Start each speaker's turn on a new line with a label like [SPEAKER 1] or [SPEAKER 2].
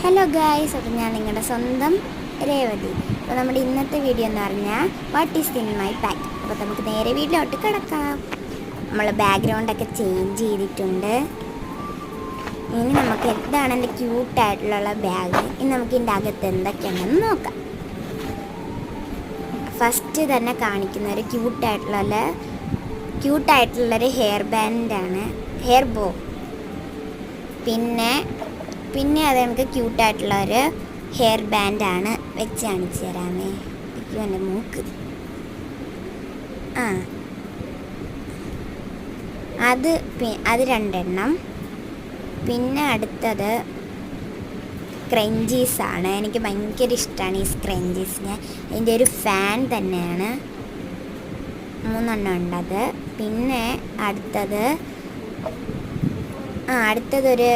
[SPEAKER 1] Hello guys, അപ്പോൾ ഞാൻ നിങ്ങളുടെ സ്വന്തം രേവതി. അപ്പോൾ നമ്മുടെ ഇന്നത്തെ വീഡിയോ എന്ന് പറഞ്ഞാൽ what is in my bag. അപ്പോൾ നമുക്ക് നേരെ വീട്ടിലോട്ട് കിടക്കാം. നമ്മൾ ബാക്ക്ഗ്രൗണ്ടൊക്കെ ചേഞ്ച് ചെയ്തിട്ടുണ്ട്. ഇനി നമുക്ക് എന്താണ് എൻ്റെ ക്യൂട്ടായിട്ടുള്ള ബാഗ്, ഇനി നമുക്ക് ഇതിൻ്റെ അകത്ത് എന്തൊക്കെയാണെന്ന് നോക്കാം. ഫസ്റ്റ് തന്നെ കാണിക്കുന്ന ഒരു ക്യൂട്ടായിട്ടുള്ളൊരു ഹെയർ ബാൻഡാണ്, ഹെയർ ബോ. പിന്നെ അത് എനിക്ക് ക്യൂട്ടായിട്ടുള്ളൊരു ഹെയർ ബാൻഡാണ്. വെച്ച് കാണിച്ചു തരാമേ. എൻ്റെ മൂക്ക് അത് രണ്ടെണ്ണം. പിന്നെ അടുത്തത് സ്ക്രഞ്ചീസാണ്. എനിക്ക് ഭയങ്കര ഇഷ്ടമാണ് ഈ സ്ക്രഞ്ചീസിന്. അതിൻ്റെ ഒരു ഫാൻ തന്നെയാണ്. 3 ഉണ്ടത്. പിന്നെ അടുത്തതൊരു